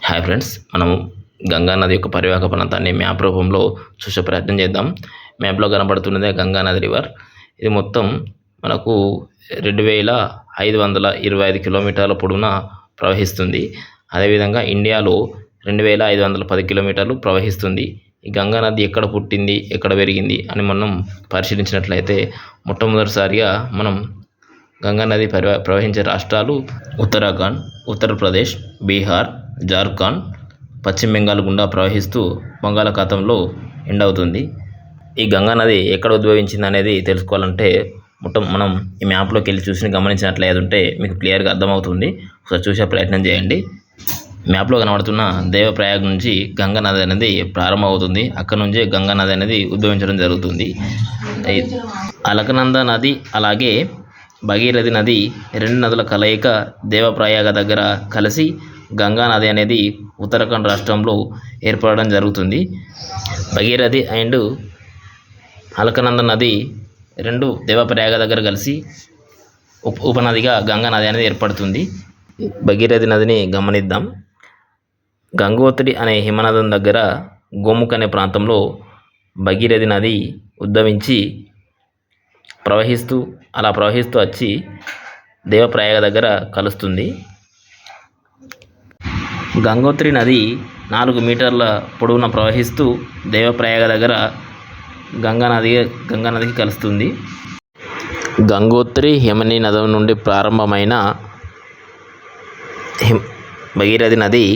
Hi friends, మనం గంగా నది యొక్క పరివాహక ప్రాంతాన్ని మ్యాప్ రూపంలో చూసే ప్రయత్నం చేద్దాం. మ్యాప్లో కనబడుతున్నదే గంగా నది రివర్. ఇది మొత్తం మనకు 2525 కిలోమీటర్ల పొడవున ప్రవహిస్తుంది. అదేవిధంగా ఇండియాలో 2510 కిలోమీటర్లు ప్రవహిస్తుంది. ఈ గంగా నది ఎక్కడ పుట్టింది, ఎక్కడ పెరిగింది అని మనం పరిశీలించినట్లయితే మొట్టమొదటిసారిగా మనం గంగా నది ప్రవహించే రాష్ట్రాలు ఉత్తరాఖండ్, ఉత్తరప్రదేశ్, బీహార్, జార్ఖండ్, పశ్చిమ బెంగాల్ గుండా ప్రవహిస్తూ బంగాళాఖాతంలో ఎండ్ అవుతుంది. ఈ గంగా నది ఎక్కడ ఉద్భవించింది అనేది తెలుసుకోవాలంటే మనం ఈ మ్యాప్లోకి వెళ్ళి చూసి గమనించినట్లయితే మీకు క్లియర్గా అర్థమవుతుంది. ఒకసారి చూసే ప్రయత్నం చేయండి. మ్యాప్లో కనబడుతున్న దేవప్రయాగ్ నుంచి గంగా నది అనేది ప్రారంభమవుతుంది. అక్కడ నుంచి గంగా నది అనేది ఉద్భవించడం జరుగుతుంది. అలకనంద నది అలాగే భగీరథి నది రెండు నదుల కలయిక దేవప్రయాగ దగ్గర కలిసి గంగా నది అనేది ఉత్తరాఖండ్ రాష్ట్రంలో ఏర్పడడం జరుగుతుంది. భగీరథి అండ్ అలకనంద నది రెండు దేవప్రయాగ దగ్గర కలిసి ఉపనదిగా గంగా నది అనేది ఏర్పడుతుంది. భగీరథి నదిని గమనిద్దాం. గంగోత్రి అనే హిమనదం దగ్గర గోముఖ్ అనే ప్రాంతంలో భగీరథి నది ఉద్భవించి ప్రవహిస్తూ వచ్చి దేవప్రయాగ దగ్గర కలుస్తుంది. గంగోత్రి నది 4 మీటర్ల పొడవున ప్రవహిస్తూ దేవప్రయాగ దగ్గర గంగా నదికి కలుస్తుంది. గంగోత్రి హిమనీ నదం నుండి ప్రారంభమైన భగీరథి నది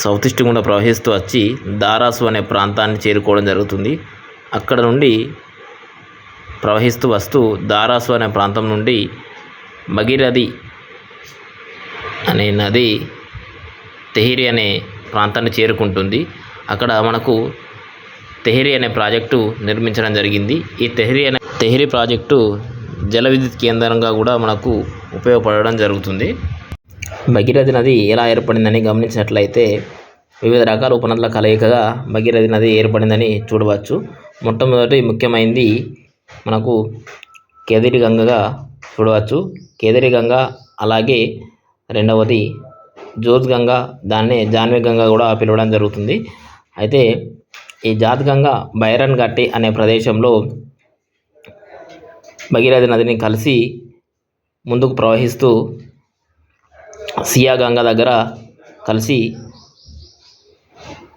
సౌత్ ఈస్ట్ గుండా ప్రవహిస్తూ వచ్చి దారాసు అనే ప్రాంతాన్ని చేరుకోవడం జరుగుతుంది. అక్కడ నుండి ప్రవహిస్తూ వస్తూ దారాసు అనే ప్రాంతం నుండి భగీరథి అనే నది తెహ్రీ అనే ప్రాంతాన్ని చేరుకుంటుంది. అక్కడ మనకు తెహ్రీ అనే ప్రాజెక్టు నిర్మించడం జరిగింది. ఈ తెహ్రీ ప్రాజెక్టు జల విద్యుత్ కేంద్రంగా కూడా మనకు ఉపయోగపడడం జరుగుతుంది. భగీరథి నది ఎలా ఏర్పడిందని గమనించినట్లయితే వివిధ రకాల ఉపనదుల కలయికగా భగీరథి నది ఏర్పడిందని చూడవచ్చు. మొట్టమొదటి ముఖ్యమైనది మనకు కేదరి గంగగా చూడవచ్చు. కేదరి గంగ అలాగే రెండవది జోత్ గంగా, దాన్నే జాన్వి గంగా కూడా పిలవడం జరుగుతుంది. అయితే ఈ జాత్ గంగా బైరన్ గట్టి అనే ప్రదేశంలో భగీరథి నదిని కలిసి ముందుకు ప్రవహిస్తూ సియా గంగా దగ్గర కలిసి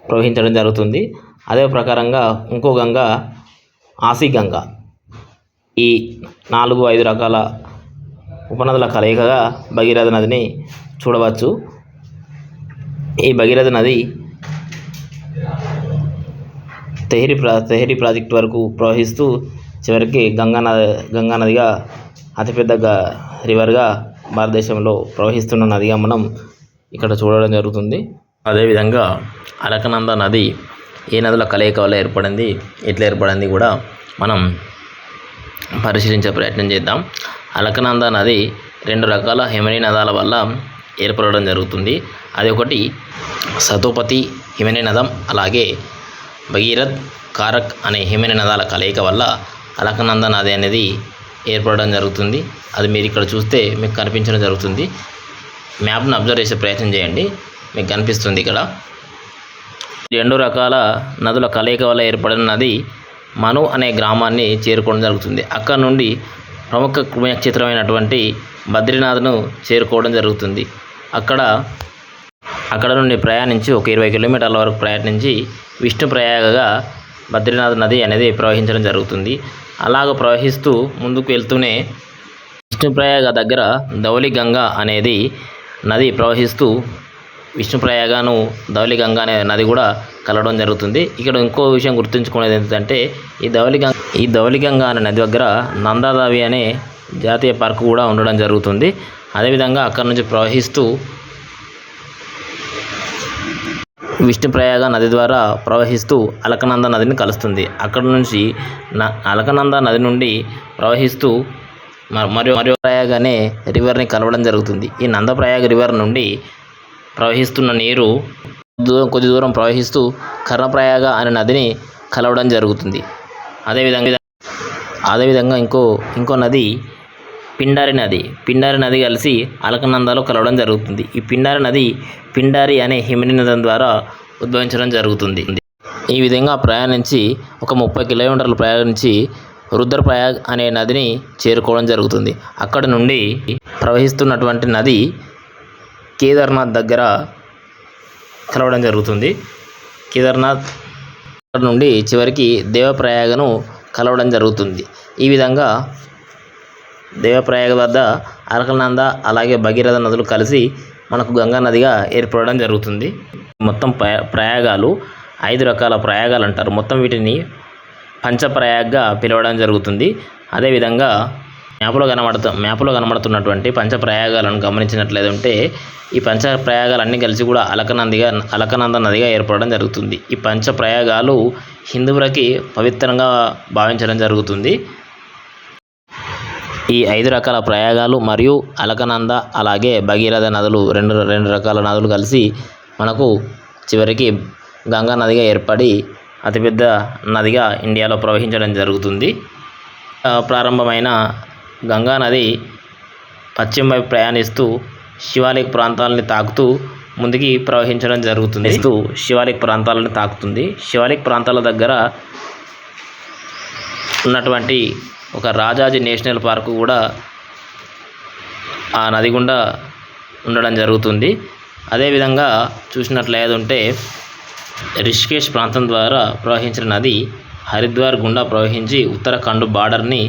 ప్రవహించడం జరుగుతుంది. అదే ప్రకారంగా ఇంకో గంగా ఆసి గంగా. ఈ 4-5 రకాల ఉపనదుల కలయికగా భగీరథి నదిని చూడవచ్చు. ఈ భగీరథి నది తెహ్రీ ప్రాజెక్ట్ వరకు ప్రవహిస్తూ చివరికి గంగా నదిగా అతిపెద్ద రివర్గా భారతదేశంలో ప్రవహిస్తున్న నదిగా మనం ఇక్కడ చూడడం జరుగుతుంది. అదేవిధంగా అలకనంద నది ఏ నదుల కలయిక వల్ల ఏర్పడింది, ఎట్లా ఏర్పడింది కూడా మనం పరిశీలించే ప్రయత్నం చేద్దాం. అలకనంద నది 2 రకాల హిమనీ నదాల వల్ల ఏర్పడడం జరుగుతుంది. అది ఒకటి సతోపతి హిమనీ నదం, అలాగే భగీరథ్, కారక్ అనే హిమనీ నదాల కలయిక వల్ల అలకనంద నది అనేది ఏర్పడడం జరుగుతుంది. అది మీరు ఇక్కడ చూస్తే మీకు కనిపించడం జరుగుతుంది. మ్యాప్ను అబ్జర్వ్ చేసే ప్రయత్నం చేయండి, మీకు కనిపిస్తుంది. ఇక్కడ 2 రకాల నదుల కలయిక వల్ల ఏర్పడిన నది మను అనే గ్రామాన్ని చేరుకోవడం జరుగుతుంది. అక్కడ నుండి ప్రముఖ పుణ్యక్షేత్రమైనటువంటి బద్రీనాథ్ను చేరుకోవడం జరుగుతుంది. అక్కడ నుండి ప్రయాణించి ఒక 20 కిలోమీటర్ల వరకు ప్రయాణించి విష్ణుప్రయాగగా బద్రీనాథ్ నది అనేది ప్రవహించడం జరుగుతుంది. అలాగ ప్రవహిస్తూ ముందుకు వెళ్తూనే విష్ణుప్రయాగ దగ్గర ధౌలి గంగా అనేది నది ప్రవహిస్తూ విష్ణుప్రయాగను ధౌలి గంగా అనే నది కూడా కలవడం జరుగుతుంది. ఇక్కడ ఇంకో విషయం గుర్తుంచుకునేది ఏంటంటే ఈ ధౌలి గంగా అనే నది దగ్గర నందాదేవి అనే జాతీయ పార్కు కూడా ఉండడం జరుగుతుంది. అదేవిధంగా అక్కడ నుంచి ప్రవహిస్తూ విష్ణుప్రయాగ నది ద్వారా ప్రవహిస్తూ అలకనంద నదిని కలుస్తుంది. అక్కడ నుంచి అలకనంద నది నుండి ప్రవహిస్తూ మరియు ప్రయాగ అనే రివర్ని కలవడం జరుగుతుంది. ఈ నందప్రయాగ రివర్ నుండి ప్రవహిస్తున్న నీరు కొద్ది దూరం ప్రవహిస్తూ కర్ణప్రయాగ అనే నదిని కలవడం జరుగుతుంది. అదేవిధంగా ఇంకో నది పిండారి నది కలిసి అలకనందాలో కలవడం జరుగుతుంది. ఈ పిండారి నది పిండారి అనే హిమని నదం ద్వారా ఉద్భవించడం జరుగుతుంది. ఈ విధంగా ప్రయాణించి ఒక 30 కిలోమీటర్లు ప్రయాణించి రుద్రప్రయాగ్ అనే నదిని చేరుకోవడం జరుగుతుంది. అక్కడి నుండి ప్రవహిస్తున్నటువంటి నది కేదార్నాథ్ దగ్గర కలవడం జరుగుతుంది. కేదార్నాథ్ నుండి చివరికి దేవప్రయాగను కలవడం జరుగుతుంది. ఈ విధంగా దేవప్రయాగ వద్ద అలకనంద అలాగే భగీరథ నదులు కలిసి మనకు గంగా నదిగా ఏర్పడడం జరుగుతుంది. మొత్తం ప్రయాగాలు 5 రకాల ప్రయాగాలు అంటారు. మొత్తం వీటిని పంచప్రయాగ్గా పిలవడం జరుగుతుంది. అదేవిధంగా మ్యాప్లో కనబడుతున్నటువంటి పంచప్రయాగాలను గమనించినట్లయితే ఈ పంచప్రయాగాలన్నీ కలిసి కూడా అలకనంద నదిగా ఏర్పడడం జరుగుతుంది. ఈ పంచప్రయాగాలు హిందువులకి పవిత్రంగా భావించడం జరుగుతుంది. ఈ 5 రకాల ప్రయాగాలు మరియు అలకనంద అలాగే భగీరథ నదులు రెండు రకాల నదులు కలిసి మనకు చివరికి గంగా నదిగా ఏర్పడి అతిపెద్ద నదిగా ఇండియాలో ప్రవహించడం జరుగుతుంది. ప్రారంభమైన గంగా నది పశ్చిమ వైపు ప్రయాణిస్తూ శివాలిక్ ప్రాంతాలని తాకుతూ ముందుకి ప్రవహించడం జరుగుతుంది. శివాలిక్ ప్రాంతాలను తాకుతుంది. శివాలిక్ ప్రాంతాల దగ్గర ఉన్నటువంటి ఒక రాజాజీ నేషనల్ పార్కు కూడా ఆ నది గుండా ఉండడం జరుగుతుంది. అదేవిధంగా చూసినట్లయితే రిషికేశ్ ప్రాంతం ద్వారా ప్రవహించిన నది హరిద్వార్ గుండా ప్రవహించి ఉత్తరాఖండ్ బార్డర్ని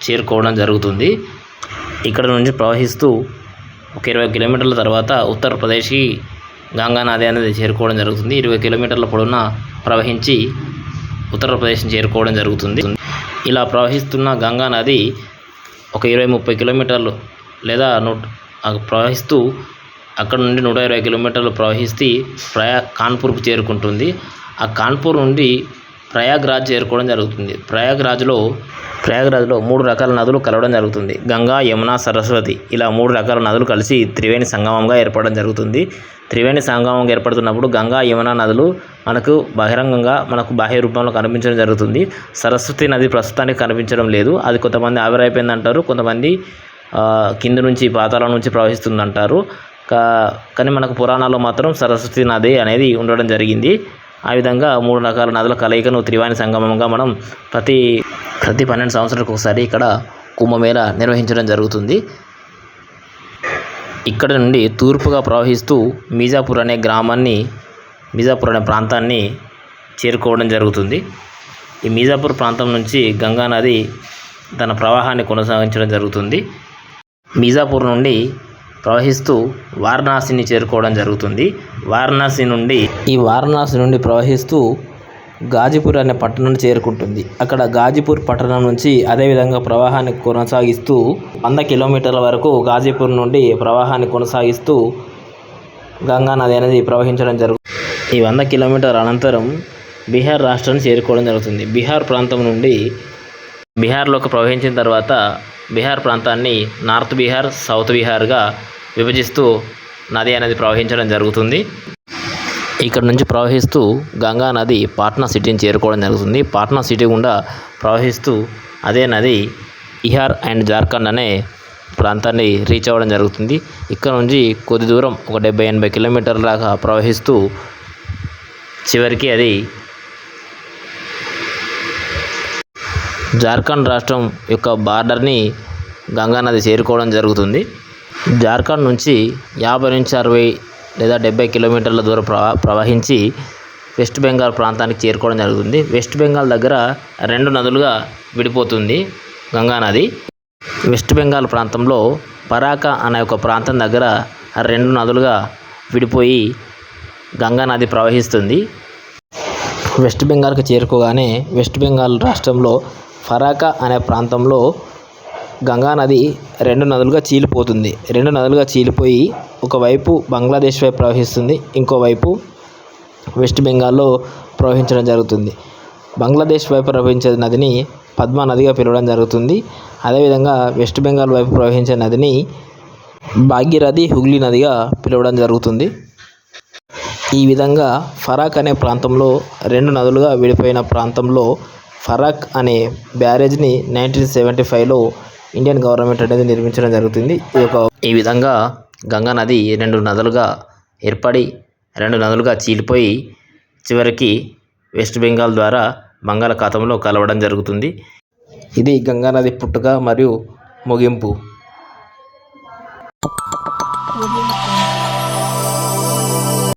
చేరుకోవడం జరుగుతుంది. ఇక్కడ నుంచి ప్రవహిస్తూ ఒక 20 కిలోమీటర్ల తర్వాత ఉత్తరప్రదేశ్కి గంగా నది అనేది చేరుకోవడం జరుగుతుంది. 20 కిలోమీటర్ల పొడవున ప్రవహించి ఉత్తరప్రదేశ్ని చేరుకోవడం జరుగుతుంది. ఇలా ప్రవహిస్తున్న గంగా నది ఒక 20-30 కిలోమీటర్లు లేదా ప్రవహిస్తూ అక్కడ నుండి 120 కిలోమీటర్లు ప్రవహిస్తే కాన్పూర్కు చేరుకుంటుంది. ఆ కాన్పూర్ నుండి ప్రయాగ్రాజ్ చేరుకోవడం జరుగుతుంది. ప్రయాగ్రాజ్లో 3 రకాల నదులు కలవడం జరుగుతుంది. గంగా, యమున, సరస్వతి ఇలా 3 రకాల నదులు కలిసి త్రివేణి సంగమంగా ఏర్పడడం జరుగుతుంది. త్రివేణి సంగమంగా ఏర్పడుతున్నప్పుడు గంగా, యమున నదులు మనకు బహిరంగంగా బాహ్య రూపంలో కనిపించడం జరుగుతుంది. సరస్వతి నది ప్రస్తుతానికి కనిపించడం లేదు. అది కొంతమంది ఆవిరైపోయిందంటారు, కొంతమంది కింద నుంచి పాతాళం నుంచి ప్రవహిస్తుందంటారు. కానీ మనకు పురాణాల్లో మాత్రం సరస్వతి నది అనేది ఉండడం జరిగింది. ఆ విధంగా 3 రకాల నదుల కలయికను త్రివేణి సంగమంగా మనం ప్రతి 12 సంవత్సరాలకు ఒకసారి ఇక్కడ కుంభమేళ నిర్వహించడం జరుగుతుంది. ఇక్కడ నుండి తూర్పుగా ప్రవహిస్తూ మీజాపూర్ అనే ప్రాంతాన్ని చేరుకోవడం జరుగుతుంది. ఈ మీజాపూర్ ప్రాంతం నుంచి గంగా నది తన ప్రవాహాన్ని కొనసాగించడం జరుగుతుంది. మీజాపూర్ నుండి ప్రవహిస్తూ వారణాసిని చేరుకోవడం జరుగుతుంది. వారణాసి నుండి ప్రవహిస్తూ గాజీపూర్ అనే పట్టణాన్ని చేరుకుంటుంది. అక్కడ గాజీపూర్ పట్టణం నుంచి అదేవిధంగా ప్రవాహాన్ని కొనసాగిస్తూ 100 కిలోమీటర్ల వరకు గాజీపూర్ నుండి ప్రవాహాన్ని కొనసాగిస్తూ గంగా నది అనేది ప్రవహించడం జరుగుతుంది. ఈ 100 కిలోమీటర్ల అనంతరం బీహార్ రాష్ట్రాన్ని చేరుకోవడం జరుగుతుంది. బీహార్ ప్రాంతం నుండి బీహార్లోకి ప్రవహించిన తర్వాత బీహార్ ప్రాంతాన్ని నార్త్ బీహార్, సౌత్ బీహార్గా విభజిస్తూ నది అనేది ప్రవహించడం జరుగుతుంది. ఇక్కడ నుంచి ప్రవహిస్తూ గంగా నది పాట్నా సిటీని చేరుకోవడం జరుగుతుంది. పాట్నా సిటీ గుండా ప్రవహిస్తూ అదే నది బీహార్ అండ్ జార్ఖండ్ అనే ప్రాంతాన్ని రీచ్ అవ్వడం జరుగుతుంది. ఇక్కడ నుంచి కొద్ది దూరం ఒక 70-80 కిలోమీటర్ల దాకా ప్రవహిస్తూ చివరికి అది జార్ఖండ్ రాష్ట్రం యొక్క బార్డర్ని గంగా నది చేరుకోవడం జరుగుతుంది. జార్ఖండ్ నుంచి 50-60 లేదా 70 కిలోమీటర్ల దూరం ప్రవహించి వెస్ట్ బెంగాల్ ప్రాంతానికి చేరుకోవడం జరుగుతుంది. వెస్ట్ బెంగాల్ దగ్గర 2 నదులుగా విడిపోతుంది గంగా నది. వెస్ట్ బెంగాల్ ప్రాంతంలో పరాకా అనే ఒక ప్రాంతం దగ్గర 2 నదులుగా విడిపోయి గంగా నది ప్రవహిస్తుంది. వెస్ట్ బెంగాల్కి చేరుకోగానే వెస్ట్ బెంగాల్ రాష్ట్రంలో ఫరాకా అనే ప్రాంతంలో గంగా నది 2 నదులుగా చీలిపోతుంది. 2 నదులుగా చీలిపోయి ఒకవైపు బంగ్లాదేశ్ వైపు ప్రవహిస్తుంది, ఇంకోవైపు వెస్ట్ బెంగాల్లో ప్రవహించడం జరుగుతుంది. బంగ్లాదేశ్ వైపు ప్రవహించే నదిని పద్మా నదిగా పిలవడం జరుగుతుంది. అదేవిధంగా వెస్ట్ బెంగాల్ వైపు ప్రవహించే నదిని భాగీరథి, హుగ్లీ నదిగా పిలవడం జరుగుతుంది. ఈ విధంగా ఫరాక్ అనే ప్రాంతంలో 2 నదులుగా విడిపోయిన ప్రాంతంలో ఫరాక్ అనే బ్యారేజ్ని 1975లో ఇండియన్ గవర్నమెంట్ అనేది నిర్మించడం జరుగుతుంది. ఈ విధంగా గంగా నది 2 నదులుగా ఏర్పడి 2 నదులుగా చీలిపోయి చివరికి వెస్ట్ బెంగాల్ ద్వారా బంగాళాఖాతంలో కలవడం జరుగుతుంది. ఇది గంగా నది పుట్టుక మరియు ముగింపు.